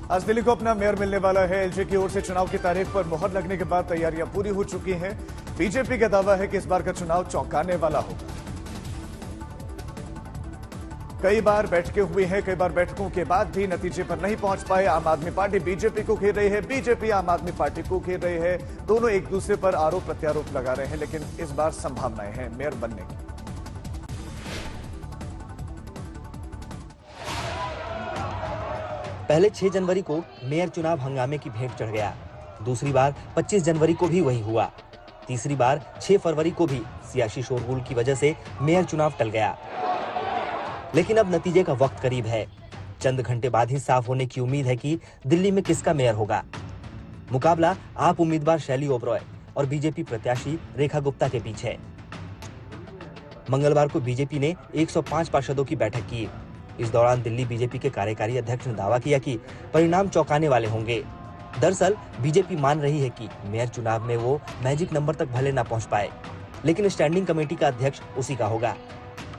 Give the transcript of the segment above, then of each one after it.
आज दिल्ली को अपना मेयर मिलने वाला है। एलजे की ओर से चुनाव की तारीख पर मुहर लगने के बाद तैयारियां पूरी हो चुकी हैं। बीजेपी का दावा है कि इस बार का चुनाव चौंकाने वाला होगा। कई बार बैठकें हुई हैं, कई बार बैठकों के बाद भी नतीजे पर नहीं पहुंच पाए। आम आदमी पार्टी बीजेपी को घेर रही है, बीजेपी आम आदमी पार्टी को घेर रही है। दोनों एक दूसरे पर आरोप प्रत्यारोप लगा रहे हैं, लेकिन इस बार संभावनाएं हैं मेयर बनने की। पहले 6 जनवरी को मेयर चुनाव हंगामे की भेंट चढ़ गया। दूसरी बार 25 जनवरी को भी वही हुआ। तीसरी बार 6 फरवरी को भी सियासी शोरगुल की वजह से मेयर चुनाव टल गया। लेकिन अब नतीजे का वक्त करीब है। चंद घंटे बाद ही साफ होने की उम्मीद है कि दिल्ली में किसका मेयर होगा। मुकाबला आप उम्मीदवार शैली ओबरॉय और बीजेपी प्रत्याशी रेखा गुप्ता के बीच है। मंगलवार को बीजेपी ने 105 पार्षदों की बैठक की। इस दौरान दिल्ली बीजेपी के कार्यकारी अध्यक्ष ने दावा किया कि परिणाम चौंकाने वाले होंगे। दरअसल बीजेपी मान रही है कि मेयर चुनाव में वो मैजिक नंबर तक भले ना पहुंच पाए, लेकिन स्टैंडिंग कमेटी का अध्यक्ष उसी का होगा।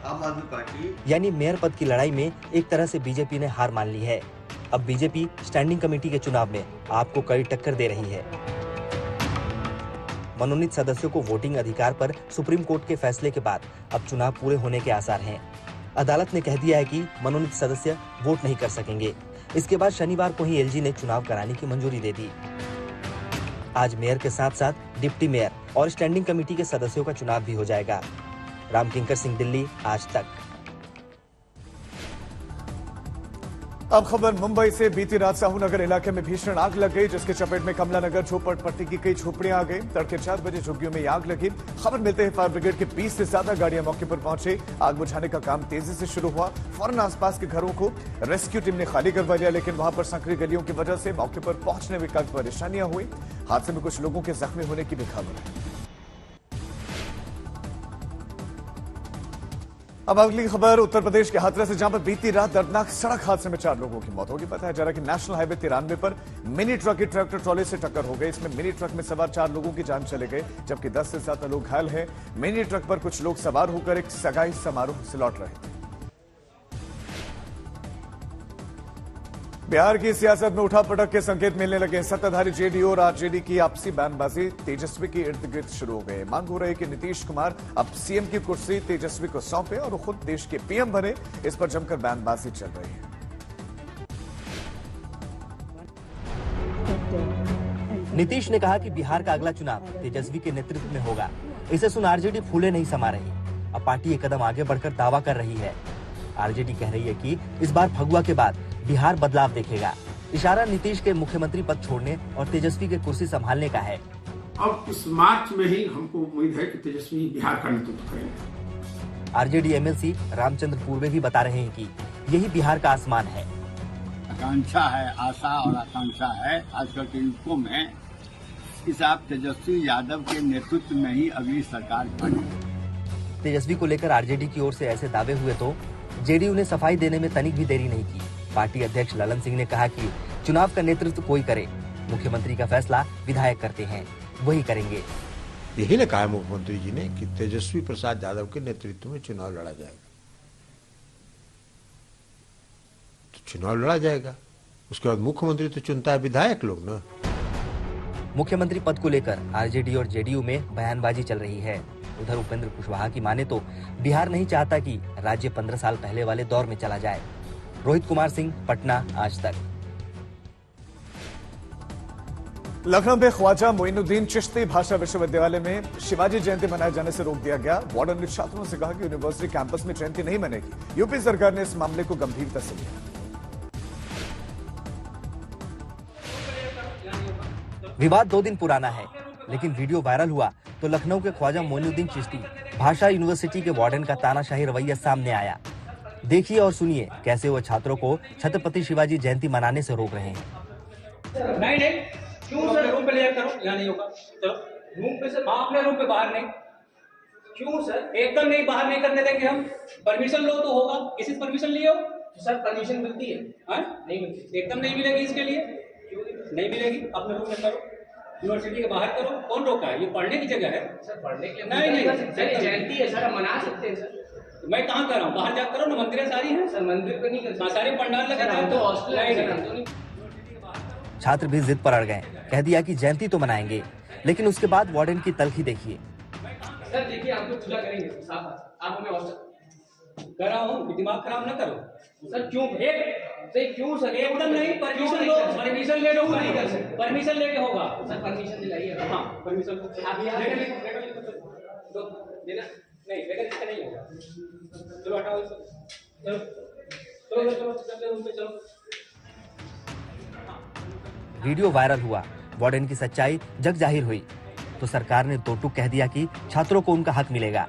आम आदमी पार्टी यानी मेयर पद की लड़ाई में एक तरह से बीजेपी ने हार मान ली है। अब बीजेपी स्टैंडिंग कमेटी के चुनाव में आपको कड़ी टक्कर दे रही है। मनोनीत सदस्यों को वोटिंग अधिकार पर सुप्रीम कोर्ट के फैसले के बाद अब चुनाव पूरे होने के आसार हैं। अदालत ने कह दिया है कि मनोनीत सदस्य वोट नहीं कर सकेंगे। इसके बाद शनिवार को ही एलजी ने चुनाव कराने की मंजूरी दे दी। आज मेयर के साथ साथ डिप्टी मेयर और स्टैंडिंग कमेटी के सदस्यों का चुनाव भी हो जाएगा। रामकिंकर सिंह, दिल्ली, आज तक। अब खबर मुंबई से। बीती रात साहू नगर इलाके में भीषण आग लग गई, जिसके चपेट में कमला नगर झोपड़पट्टी की कई झोपड़ियां आ गई। तड़के 4 बजे झुग्गियों में आग लगी। खबर मिलते ही फायर ब्रिगेड के 20 से ज्यादा गाड़ियां मौके पर पहुंची। आग बुझाने का काम तेजी से शुरू हुआ। फौरन आसपास के घरों को रेस्क्यू टीम ने खाली करवा लिया, लेकिन वहां पर संकरी गलियों की वजह से मौके पर पहुंचने में काफी परेशानियां हुई। हादसे में कुछ लोगों के जख्मी होने की भी खबर है। अब अगली खबर उत्तर प्रदेश के हाथरस से, जहां पर बीती रात दर्दनाक सड़क हादसे में 4 लोगों की मौत होगी। बताया जा रहा है कि नेशनल हाईवे 93 पर मिनी ट्रक की ट्रैक्टर ट्रॉली से टक्कर हो गई। इसमें मिनी ट्रक में सवार 4 लोगों की जान चले गए, जबकि 10 से ज्यादा लोग घायल हैं। मिनी ट्रक पर कुछ लोग सवार होकर एक सगाई समारोह से लौट रहे थे। बिहार की सियासत में उठापटक के संकेत मिलने लगे। सत्ताधारी जेडीयू और आरजेडी की आपसी बयानबाजी तेजस्वी के इर्द गिर्द शुरू हो गए। मांग हो रही है कि नीतीश कुमार अब सीएम की कुर्सी तेजस्वी को सौंपे और खुद देश के पीएम बने। इस पर जमकर बयानबाजी चल रही है। नीतीश ने कहा कि बिहार का अगला चुनाव तेजस्वी के नेतृत्व में होगा। इसे सुन आरजेडी फूले नहीं समा रही। अब पार्टी एक कदम आगे बढ़कर दावा कर रही है। आरजेडी कह रही है कि इस बार फगुआ के बाद बिहार बदलाव देखेगा। इशारा नीतीश के मुख्यमंत्री पद छोड़ने और तेजस्वी के कुर्सी संभालने का है। अब इस मार्च में ही हमको उम्मीद है कि तेजस्वी बिहार का नेतृत्व करेंगे। आरजेडी एमएलसी रामचंद्र पूर्वे भी बता रहे हैं कि यही बिहार का आसमान है। आकांक्षा है, आशा और आकांक्षा है आजकल के युगों में। इस आप तेजस्वी यादव के नेतृत्व में ही अगली सरकार बनी। तेजस्वी को लेकर आरजेडी की ओर से ऐसे दावे हुए तो जेडीयू ने सफाई देने में तनिक भी देरी नहीं की। पार्टी अध्यक्ष ललन सिंह ने कहा कि चुनाव का नेतृत्व कोई करे, मुख्यमंत्री का फैसला विधायक करते हैं, वही करेंगे। यही ने कहा मुख्यमंत्री जी ने कि तेजस्वी प्रसाद यादव के नेतृत्व में चुनाव लड़ा जाएगा। तो चुनाव लड़ा जाएगा, उसके बाद मुख्यमंत्री तो चुनता है विधायक लोग ना। मुख्यमंत्री पद को लेकर आरजेडी और जेडीयू में बयानबाजी चल रही है। उधर उपेंद्र कुशवाहा की माने तो बिहार नहीं चाहता कि राज्य 15 साल पहले वाले दौर में चला जाए। रोहित कुमार सिंह, पटना, आज तक। लखनऊ में ख्वाजा मोइनुद्दीन चिश्ती भाषा विश्वविद्यालय में शिवाजी जयंती मनाए जाने से रोक दिया गया। वार्डन ने छात्रों से कहा कि यूनिवर्सिटी कैंपस में जयंती नहीं मनेगी। यूपी सरकार ने इस मामले को गंभीरता से लिया। विवाद 2 दिन पुराना है, लेकिन वीडियो वायरल हुआ तो लखनऊ के ख्वाजा मोइनुद्दीन चिश्ती भाषा यूनिवर्सिटी के वार्डन का तानाशाही रवैया सामने आया। देखिए और सुनिए कैसे वो छात्रों को छत्रपति शिवाजी जयंती मनाने से रोक रहे हैं। नहीं, क्यों सर? रूम पे ले करो, यहाँ नहीं होगा। चलो रूम पे से अपने रूम पे बाहर नहीं। क्यों सर? एकदम नहीं, बाहर नहीं करने देंगे हम। परमिशन लो तो होगा। किसी से परमिशन लिए हो? सर परमिशन मिलती है? नहीं मिलती, एकदम नहीं मिलेगी। इसके लिए नहीं मिलेगी। अपने रूम में करो, यूनिवर्सिटी के बाहर करो। कौन रोका है? ये पढ़ने की जगह है सर। पढ़ने के लिए नहीं, जयंती है सर, हम मना सकते हैं सर। मैं कहाँ कर रहा हूँ? बाहर जाकर करो ना, मंदिरें सारी हैं सर। मंदिर पे नहीं कर, सारे पंडाल लगे हैं तो हॉस्टल है। छात्र भी जिद पर अड़ गए, कह दिया कि जयंती तो मनाएंगे, लेकिन उसके बाद वार्डन की तल्खी देखिए। सर देखिए, आपको पूजा करेंगे साफ, आप हमें व्हाट्सएप कर रहा हूँ, दिमाग खराब ना करो सर। क्यों सर एकदम नहीं, परमिशन लो, परमिशन ले लो, नहीं कर सकते, परमिशन लेके होगा सर, परमिशन दिलाइए। हाँ परमिशन आप यहाँ देना नहीं, लेकर इसका नहीं होगा। चलो हटाओ, चलो चलो चलो चलो चलो। वीडियो वायरल हुआ, वार्डन की सच्चाई जग जाहिर हुई, तो सरकार ने दो टूक कह दिया कि छात्रों को उनका हक मिलेगा।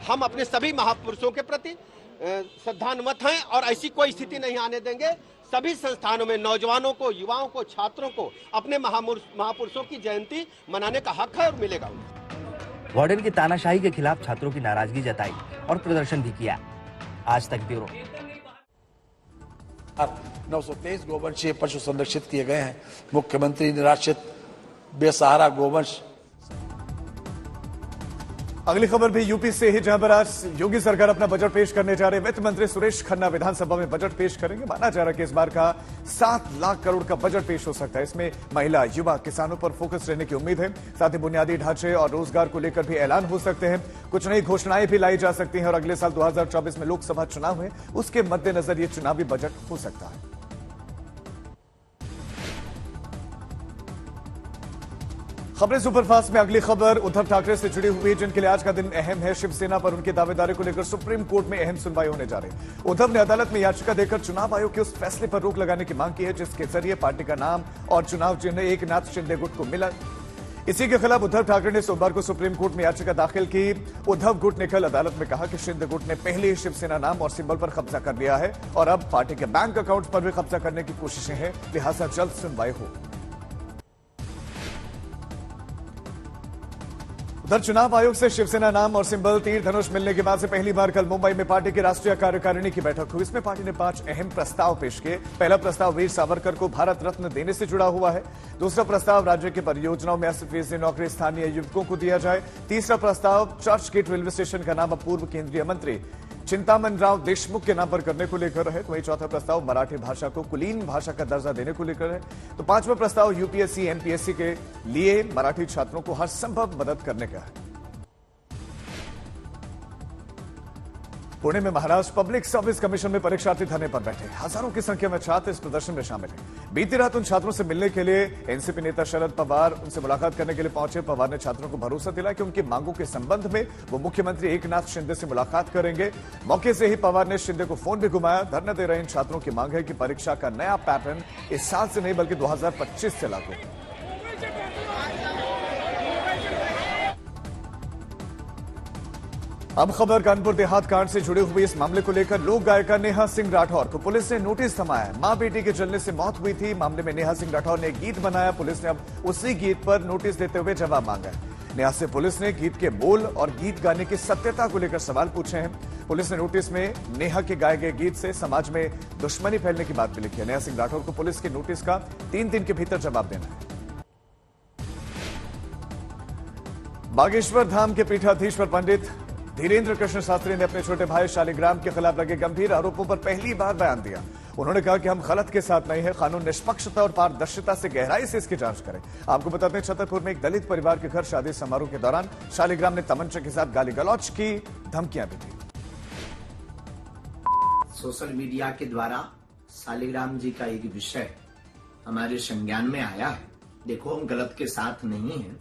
हम अपने सभी महापुरुषों के प्रति श्रद्धान्वित हैं और ऐसी कोई स्थिति नहीं आने देंगे। सभी संस्थानों में नौजवानों को, युवाओं को, छात्रों को अपने महापुरुषों की जयंती मनाने का हक है और मिलेगा उन्हें। वार्डन की तानाशाही के खिलाफ छात्रों की नाराजगी जताई और प्रदर्शन भी किया। आज तक ब्यूरो। 923 गोवंशीय पशु संरक्षित किए गए हैं। मुख्यमंत्री निराश्रित बेसहारा गोवंश। अगली खबर भी यूपी से ही, जहां पर आज योगी सरकार अपना बजट पेश करने जा रहे हैं। वित्त मंत्री सुरेश खन्ना विधानसभा में बजट पेश करेंगे। माना जा रहा है कि इस बार का 7 लाख करोड़ का बजट पेश हो सकता है। इसमें महिला, युवा, किसानों पर फोकस रहने की उम्मीद है। साथ ही बुनियादी ढांचे और रोजगार को लेकर भी ऐलान हो सकते हैं। कुछ नई घोषणाएं भी लाई जा सकती हैं और अगले साल 2024 में लोकसभा चुनाव है, उसके मद्देनजर यह चुनावी बजट हो सकता है। खबरें सुपरफास्ट में अगली खबर उद्धव ठाकरे से जुड़ी हुई, जिनके लिए आज का दिन अहम है। शिवसेना पर उनकी दावेदारी को लेकर सुप्रीम कोर्ट में अहम सुनवाई होने जा रही है। उद्धव ने अदालत में याचिका देकर चुनाव आयोग के उस फैसले पर रोक लगाने की मांग की है जिसके जरिए पार्टी का नाम और चुनाव चिन्ह एकनाथ शिंदे गुट को मिला। इसी के खिलाफ उद्धव ठाकरे ने सोमवार को सुप्रीम कोर्ट में याचिका दाखिल की। उद्धव गुट ने कल अदालत में कहा कि शिंदे गुट ने पहले ही शिवसेना नाम और सिंबल पर कब्जा कर लिया है और अब पार्टी के बैंक अकाउंट पर भी कब्जा करने की कोशिशें हैं, लिहाजा जल्द सुनवाई हो। उधर चुनाव आयोग से शिवसेना नाम और सिंबल तीर धनुष मिलने के बाद से पहली बार कल मुंबई में पार्टी की राष्ट्रीय कार्यकारिणी की बैठक हुई। इसमें पार्टी ने 5 अहम प्रस्ताव पेश किए। पहला प्रस्ताव वीर सावरकर को भारत रत्न देने से जुड़ा हुआ है। दूसरा प्रस्ताव राज्य की परियोजनाओं में 80% नौकरी स्थानीय युवकों को दिया जाए। तीसरा प्रस्ताव चर्च गेट रेलवे स्टेशन का नाम अब पूर्व केंद्रीय मंत्री चिंतामन राव देशमुख के नाम पर करने को लेकर है। वहीं चौथा प्रस्ताव मराठी भाषा को कुलीन भाषा का दर्जा देने को लेकर है। तो पांचवा प्रस्ताव यूपीएससी एमपीएससी के लिए मराठी छात्रों को हर संभव मदद करने का है। पुणे में महाराष्ट्र पब्लिक सर्विस कमीशन में परीक्षार्थी धरने पर बैठे। हजारों की संख्या में छात्र इस प्रदर्शन में शामिल हैं। बीती रात उन छात्रों से मिलने के लिए एनसीपी नेता शरद पवार उनसे मुलाकात करने के लिए पहुंचे। पवार ने छात्रों को भरोसा दिलाया कि उनकी मांगों के संबंध में वो मुख्यमंत्री एकनाथ शिंदे से मुलाकात करेंगे। मौके से ही पवार ने शिंदे को फोन भी घुमाया। धरना दे रहे इन छात्रों की मांग है कि परीक्षा का नया पैटर्न इस साल से नहीं बल्कि 2025 से लागू हो। अब खबर कानपुर देहात कांड से जुड़ी हुई। इस मामले को लेकर लोक गायिका नेहा सिंह राठौर को पुलिस ने नोटिस थमाया है। मां बेटी के जलने से मौत हुई थी। मामले में नेहा सिंह राठौर ने एक गीत बनाया। पुलिस ने अब उसी गीत पर नोटिस देते हुए जवाब मांगा है। नेहा से पुलिस ने गीत के बोल और गीत गाने की सत्यता को लेकर सवाल पूछे हैं। पुलिस ने नोटिस में नेहा के गाए गए गीत से समाज में दुश्मनी फैलने की बात भी लिखी है। नेहा सिंह राठौर को पुलिस के नोटिस का 3 दिन के भीतर जवाब देना है। बागेश्वर धाम के पीठाधीश्वर पंडित धीरेन्द्र कृष्ण शास्त्री ने अपने छोटे भाई शालिग्राम के खिलाफ लगे गंभीर आरोपों पर पहली बार बयान दिया। उन्होंने कहा कि हम गलत के साथ नहीं है, कानून निष्पक्षता और पारदर्शिता से गहराई से इसकी जांच करें। आपको बताते हैं, छतरपुर में एक दलित परिवार के घर शादी समारोह के दौरान शालिग्राम ने तमंचे के साथ गाली गलौज की, धमकियां भी दी। सोशल मीडिया के द्वारा शालिग्राम जी का एक विषय हमारे संज्ञान में आया है। देखो, हम गलत के साथ नहीं है,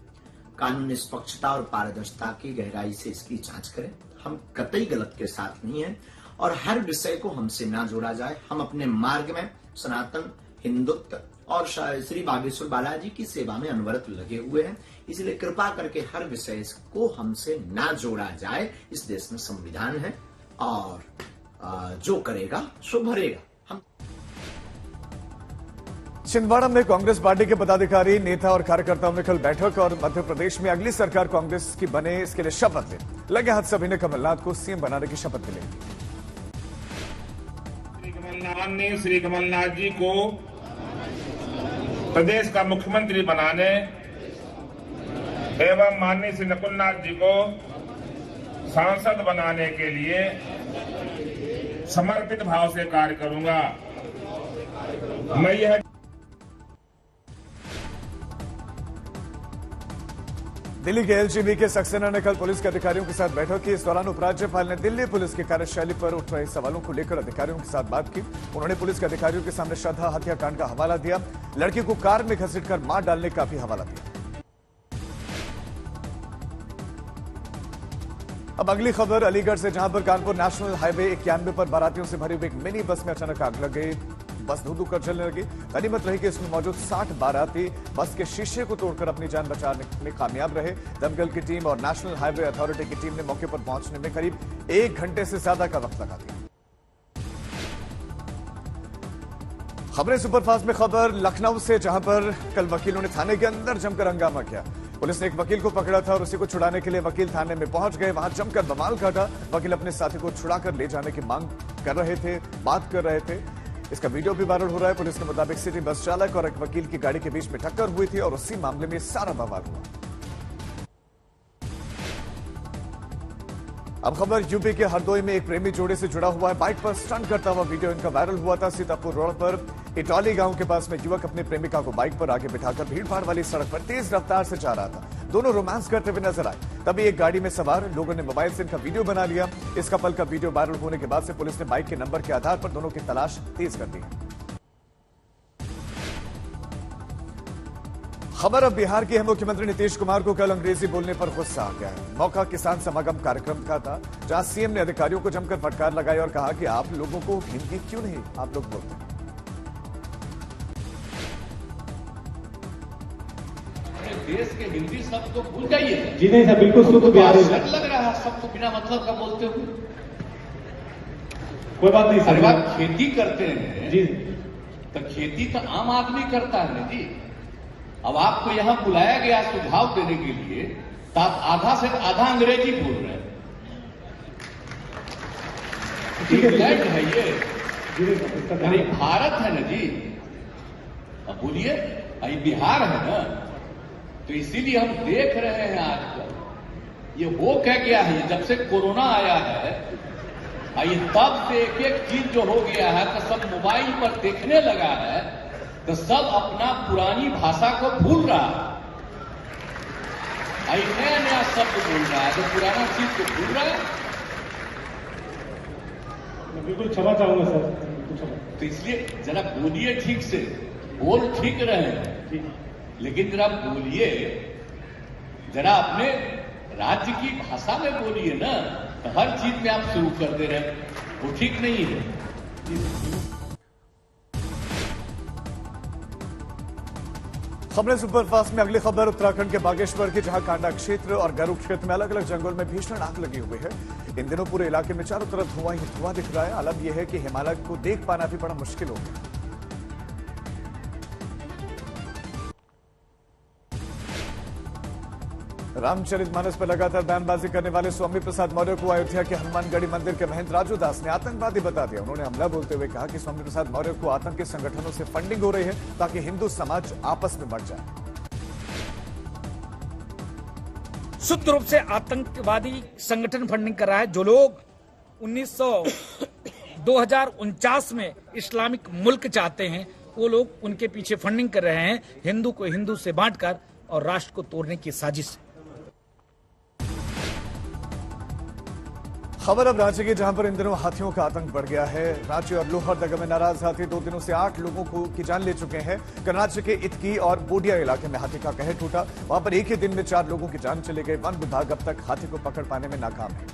कानून निष्पक्षता और पारदर्शिता की गहराई से इसकी जांच करें। हम कतई गलत के साथ नहीं हैं और हर विषय को हमसे ना जोड़ा जाए। हम अपने मार्ग में सनातन हिंदुत्व और श्री बागेश्वर बालाजी की सेवा में अनवरत लगे हुए हैं। इसलिए कृपा करके हर विषय को हमसे ना जोड़ा जाए। इस देश में संविधान है और जो करेगा सो भरेगा। छिंदवाड़ा में कांग्रेस पार्टी के पदाधिकारी, नेता और कार्यकर्ताओं ने कल बैठक और मध्य प्रदेश में अगली सरकार कांग्रेस की बने इसके लिए शपथ ली। लगे हाथ सभी ने कमलनाथ को सीएम बनाने की शपथ ली। श्री कमलनाथ जी को प्रदेश का मुख्यमंत्री बनाने एवं माननीय श्री नकुलनाथ जी को सांसद बनाने के लिए समर्पित भाव से कार्य करूंगा। मैं यह दिल्ली के एलजीबी के सक्सेना ने कल पुलिस के अधिकारियों के साथ बैठक की। इस दौरान उपराज्यपाल ने दिल्ली पुलिस की कार्यशैली पर उठ रहे सवालों को लेकर अधिकारियों के साथ बात की। उन्होंने पुलिस के अधिकारियों के सामने श्रद्धा हत्याकांड का हवाला दिया, लड़की को कार में घसीटकर मार डालने का भी हवाला दिया। अब अगली खबर अलीगढ़ से, जहां पर कानपुर नेशनल हाईवे 91 पर बारातियों से भरी हुई एक मिनी बस में अचानक आग लग गई। बस धू कर जलने लगी। गनीमत रही कि इसमें मौजूद 60 बाराती बस के शीशे को तोड़कर अपनी जान बचाने में कामयाब रहे। दमकल की टीम और नेशनल हाईवे अथॉरिटी की टीम ने मौके पर पहुंचने में करीब 1 घंटे से ज्यादा का वक्त लगा दिया। खबरें सुपरफास्ट में खबर लखनऊ से, जहां पर कल वकीलों ने थाने के अंदर जमकर हंगामा किया। पुलिस ने एक वकील को पकड़ा था और उसी को छुड़ाने के लिए वकील थाने में पहुंच गए। वहां जमकर बवाल काटा। वकील अपने साथी को छुड़ाकर ले जाने की मांग कर रहे थे, बात कर रहे थे। इसका वीडियो भी वायरल हो रहा है। पुलिस के मुताबिक सिटी बस चालक और एक वकील की गाड़ी के बीच में टक्कर हुई थी और उसी मामले में सारा बवाल हुआ। अब खबर यूपी के हरदोई में एक प्रेमी जोड़े से जुड़ा हुआ है। बाइक पर स्टंट करता हुआ वीडियो इनका वायरल हुआ था। सीतापुर रोड पर इटौली गांव के पास में युवक अपनी प्रेमिका को बाइक पर आगे बिठाकर भीड़भाड़ वाली सड़क पर तेज रफ्तार से जा रहा था। दोनों रोमांस करते हुए नजर आए। तभी एक गाड़ी में सवार लोगों ने मोबाइल से इनका वीडियो बना लिया। इस कपल का वीडियो वायरल होने के बाद से पुलिस ने बाइक के नंबर के आधार पर दोनों की तलाश तेज कर दी। खबर अब बिहार की है। मुख्यमंत्री नीतीश कुमार को कल अंग्रेजी बोलने पर गुस्सा आ गया है। मौका किसान समागम कार्यक्रम का था, जहां सीएम ने अधिकारियों को जमकर फटकार लगाई और कहा कि आप लोगों को हिंदी क्यों नहीं आप लोग बोलते हैं। देश के हिंदी शब्द तो भूल जाइए। जी नहीं सर, बिल्कुल शुद्ध बिहारी लग रहा है सबको बिना मतलब का बोलते हुए। कोई बात नहीं सर। बात खेती करते हैं जी, तो खेती तो आम आदमी करता है ना जी। अब आपको यहां बुलाया गया सुझाव देने के लिए, तो आप आधा से आधा अंग्रेजी बोल रहे हैं। इंग्लैंड है ये, भारत है ना जी। अब बोलिए, ये बिहार है ना, तो इसीलिए हम देख रहे हैं आजकल ये हो क्या गया है। जब से कोरोना आया है, ये तब से एक एक चीज जो हो गया है, तो सब मोबाइल पर देखने लगा है, तो सब अपना पुरानी भाषा को भूल रहा है। नया नया शब्द बोल रहा है, तो पुराना चीज को भूल रहा है। मैं बिल्कुल क्षमा चाहूंगा सर। तो इसलिए जरा बोलिए ठीक से, बोल ठीक रहे, लेकिन जरा बोलिए, जरा अपने राज्य की भाषा में बोलिए ना। तो हर चीज में आप शुरू कर दे रहे हैं, वो ठीक नहीं है। खबरें सुपरफास्ट में अगली खबर उत्तराखंड के बागेश्वर की, जहां कांडा क्षेत्र और गरुड़ क्षेत्र में अलग अलग जंगल में भीषण आग लगी हुई है। इन दिनों पूरे इलाके में चारों तरफ धुआं ही धुआं दिख रहा है। अलग यह है कि हिमालय को देख पाना भी बड़ा मुश्किल हो गया। रामचरितमानस पर लगातार बयानबाजी करने वाले स्वामी प्रसाद मौर्य को अयोध्या के हनुमानगढ़ी मंदिर के महंत राजू दास ने आतंकवादी बता दिया। उन्होंने हमला बोलते हुए कहा कि स्वामी प्रसाद मौर्य को आतंकी संगठनों से फंडिंग हो रही है, ताकि हिंदू समाज आपस में बढ़ जाए। शुद्ध रूप से आतंकवादी संगठन फंडिंग कर रहा है। जो लोग 2049 में इस्लामिक मुल्क चाहते हैं, वो लोग उनके पीछे फंडिंग कर रहे हैं, हिंदू को हिंदू से बांटकर और राष्ट्र को तोड़ने की साजिश। खबर अब रांची की, जहां पर इन दिनों हाथियों का आतंक बढ़ गया है। रांची और लोहरदगा में नाराज हाथी 2 दिनों से 8 लोगों की जान ले चुके हैं। कर्नाटक के इटकी और बोडिया इलाके में हाथी का कहर टूटा। वहां पर एक ही दिन में 4 लोगों की जान चली गई। वन विभाग अब तक हाथी को पकड़ पाने में नाकाम है।